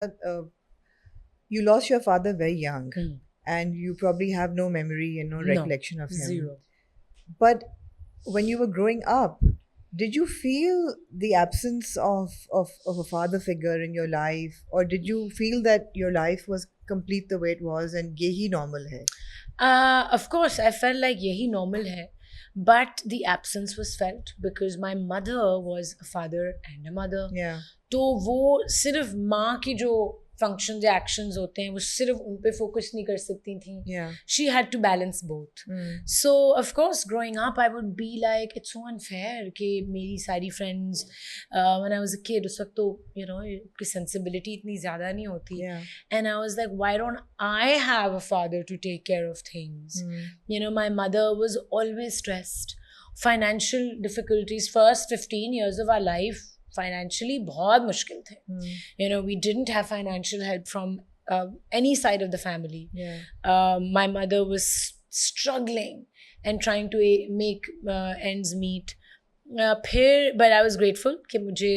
You lost your father very young, Hmm. and you probably have no memory and no No, recollection of him. zero. But when you were growing up, did you feel the absence of a father figure in your life, or did you feel that your life was complete the way it was and yehi normal hai? Of course, I felt like yahi normal hai, but the absence was felt because my mother was a father and a mother. Yeah. तो वो सिर्फ माँ की जो functions या actions होते हैं वो सिर्फ उन पे फोकस नहीं कर सकती थी. Yeah. She had to balance both. So of course growing up I would be like it's so unfair कि मेरी सारी friends when I was a kid उस वक्त तो you know की sensibility इतनी ज़्यादा नहीं होती. Yeah. And I was like, why don't I have a father to take care of things? You know, my mother was always stressed. Financial difficulties, first 15 years of our life, financially, बहुत मुश्किल थे. You know, we didn't have financial help from any side of the family. Yeah. My mother was struggling and trying to make ends meet. फिर but I was grateful कि मुझे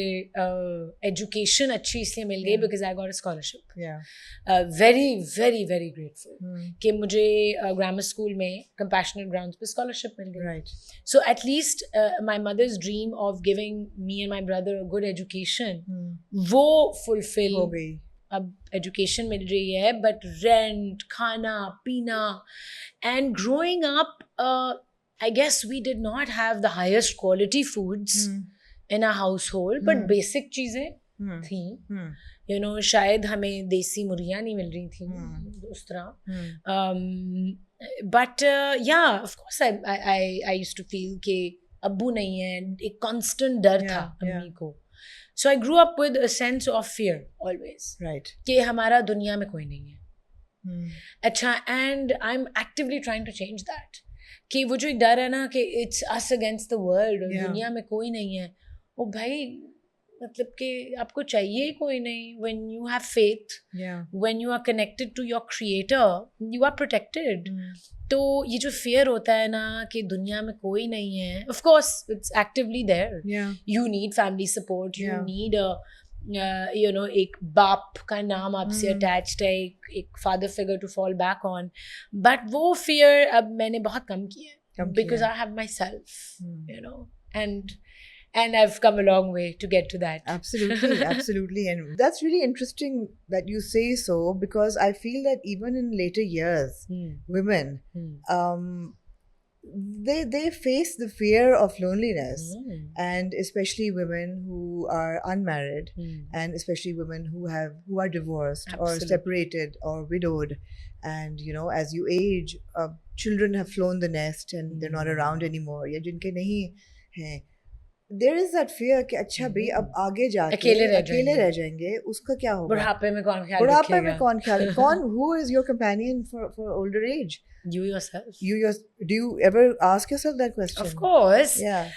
education अच्छी इसलिए मिल गई because I got a scholarship. Yeah. Very very very grateful कि मुझे grammar school में compassionate grounds पे scholarship मिल गई. Right. So at least my mother's dream of giving me and my brother a good education वो fulfill हो गई. अब education मिल रही है but rent, खाना, पीना and growing up I guess we did not have the highest quality foods in our household, but basic चीजें थी. You know, शायद हमें देसी मुर्गियाँ नहीं मिल रही थी उस तरह. But yeah, of course I used to feel कि अब्बू नहीं है, एक constant डर था अम्मी को. So I grew up with a sense of fear always. Right. कि हमारा दुनिया में कोई नहीं है. अच्छा, and I'm actively trying to change that. कि वो जो एक डर है ना कि it's us against the world और दुनिया में कोई नहीं है, ओ भाई मतलब कि आपको चाहिए कोई नहीं. When you have faith, when you are connected to your creator, you are protected. तो ये जो फियर होता है ना कि दुनिया में कोई नहीं है, of course it's actively there. You need family support, you need you know, एक बाप का नाम आपसे अटैच्ड है, एक father figure to fall back on. But वो फियर अब मैंने बहुत कम किया because I have myself, you know, and I've come a long way to get to that. Absolutely, absolutely. And that's really interesting that you say so, because I feel that even in later years, women, they face the fear of loneliness, and especially women who are unmarried, and especially women who are divorced or separated or widowed, and you know, as you age, children have flown the nest and they're not around anymore, या जिनके नहीं हैं. There is that fear कि अच्छा भाई अब आगे जाके अकेले रह जाएंगे, उसका क्या होगा, बुढ़ापे में कौन ख्याल रखेगा, बुढ़ापे में कौन ख्याल कौन who is your companion for older age? You yourself. Do you ever ask yourself that question? Of course. Yeah.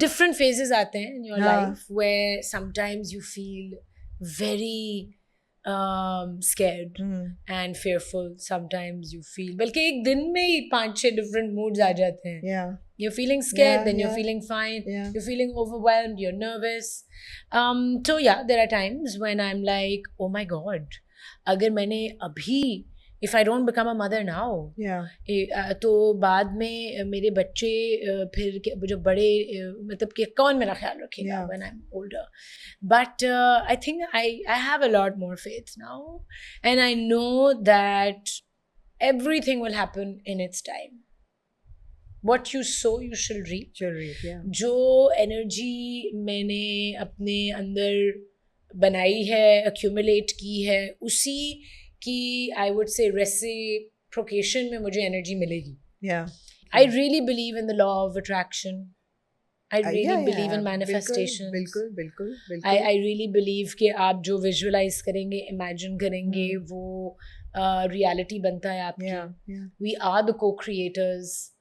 Different phases आते हैं in your life where sometimes you feel very scared and fearful. Sometimes you feel बल्कि एक दिन में ही 5-6 different moods आ जाते हैं. Yeah. You're feeling scared, then you're feeling fine, you're feeling overwhelmed, you're nervous. So yeah, there are times when I'm like, oh my God, अगर मैंने अभी if I don't become a mother now, तो बाद में मेरे बच्चे फिर जो बड़े मतलब कि कौन मेरा ख्याल रखेगा when I'm older. But I think I have a lot more faith now, and I know that everything will happen in its time. What you sow, you shall reap. Yeah. जो energy मैंने अपने अंदर बनाई है, accumulate की है, उसी कि I would say reciprocation में मुझे energy मिलेगी. Yeah. I really believe in the law of attraction. I really believe in manifestation. बिल्कुल. I really believe कि आप जो visualize करेंगे, imagine करेंगे, वो reality बनता है आपकी. We are the co-creators.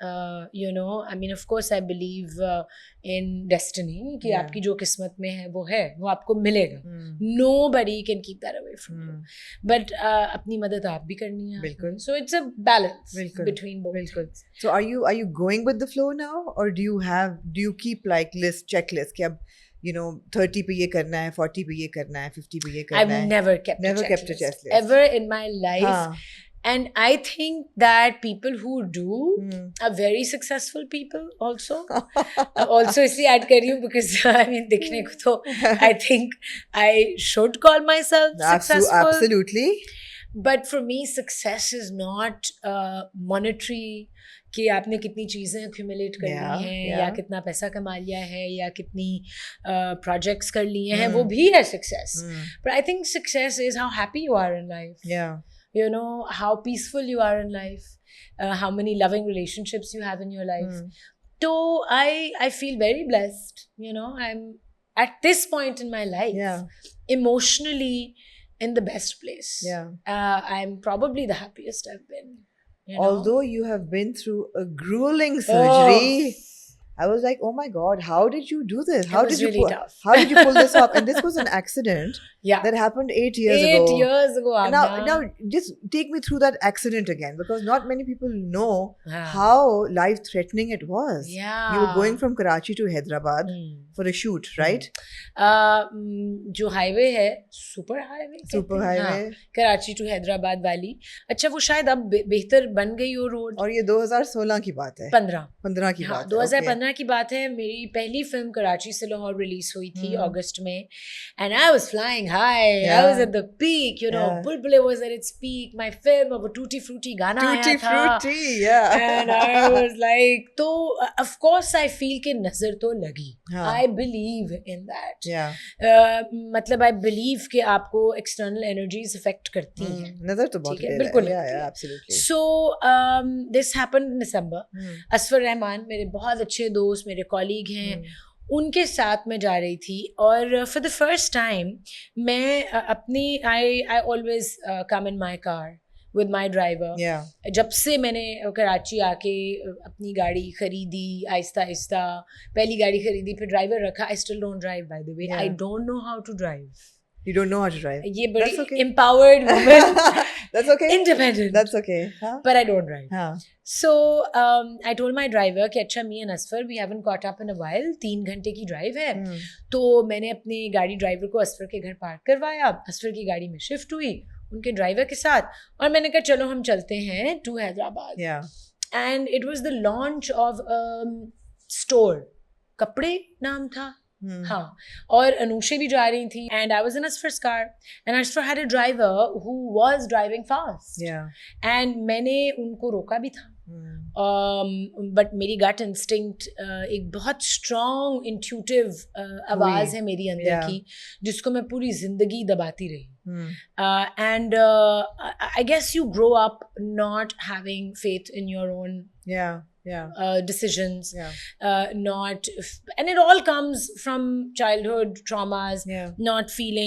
You know, I mean, of course, I believe in destiny कि आपकी जो किस्मत में है वो है, वो आपको मिलेगा. Nobody can keep that away from you. But अपनी मदद आप भी करनी है. बिल्कुल. So it's a balance between both. So are you going with the flow now, or do you keep like checklist कि अब 30 पे ये करना है, 40 पे ये करना है, 50 पे ये करना है. I've never kept a checklist ever in my life. And I think that people who do are very successful people also. Also इसलिए add कर रही हूँ because I mean दिखने को तो I think I should call myself successful. Absolutely. But for me, success is not monetary. कि आपने कितनी चीज़ें accumulate कर ली हैं या कितना पैसा कमा लिया है या कितनी projects कर लिए हैं, वो भी है success. But I think success is how happy you are in life. Yeah. You know, how peaceful you are in life, how many loving relationships you have in your life. So I feel very blessed. I'm at this point in my life, emotionally in the best place. I'm probably the happiest I've been. Although you have been through a grueling surgery, I was like, oh my God, how did you do this? How did you pull this off? And this was an accident that happened 8 years ago. 8 years ago, Aamna. Now, just take me through that accident again, because not many people know how life-threatening it was. Yeah. You were going from Karachi to Hyderabad for a shoot, right? जो highway है, super highway, Karachi to Hyderabad वाली. अच्छा, वो शायद अब बेहतर बन गई हो रोड. और ये 2016 की बात है. 15 की बात. 2015 की बात है. मेरी पहली फिल्म कराची से लाहौर रिलीज हुई थी अगस्त में, and I was flying high. I was at the peak, Bulbule was at its peak. My film of a Tutti Frutti गाना आया था. Tutti Frutti, yeah. And I was like, तो of course I feel कि नजर तो लगी. I believe in that. मतलब I believe कि आपको external energies affect करती हैं. नजर तो बहुत है. बिल्कुल. Yeah, absolutely. So this happened in December. Asfar Rahman मेरे बहुत अच्छे दोस्त, मेरे कॉलीग हैं, उनके साथ मैं जा रही थी. और फॉर द फर्स्ट टाइम मैं अपनी I always come in my car with my driver. जब से मैंने कराची आके अपनी गाड़ी खरीदी, आहिस्ता आहिस्ता पहली गाड़ी खरीदी, फिर ड्राइवर रखा. I still don't drive, by the way. I don't know how to drive. You don't know how to drive. ये बड़ी empowered woman. That's okay. Independent. That's okay. But I don't drive. So I told my driver कि अच्छा, me and Asfar, we haven't caught up in a while. 3 घंटे की drive है. तो मैंने अपनी गाड़ी ड्राइवर को असफर के घर पार्क करवाया. असफर की गाड़ी में शिफ्ट हुई उनके ड्राइवर के साथ, और मैंने कहा चलो हम चलते हैं to Hyderabad. And it was the launch of store. कपड़े नाम था. हाँ, और अनुषे भी जा रही थी. And I was in Asfar's car, and Asfar had a driver who was driving fast. And मैंने उनको रोका भी था. But मेरी gut instinct एक बहुत strong intuitive आवाज़ है मेरी अंदर की, जिसको मैं पूरी जिंदगी दबाती रही. And I guess you grow up not having faith in your own decisions, and it all comes from childhood traumas, not feeling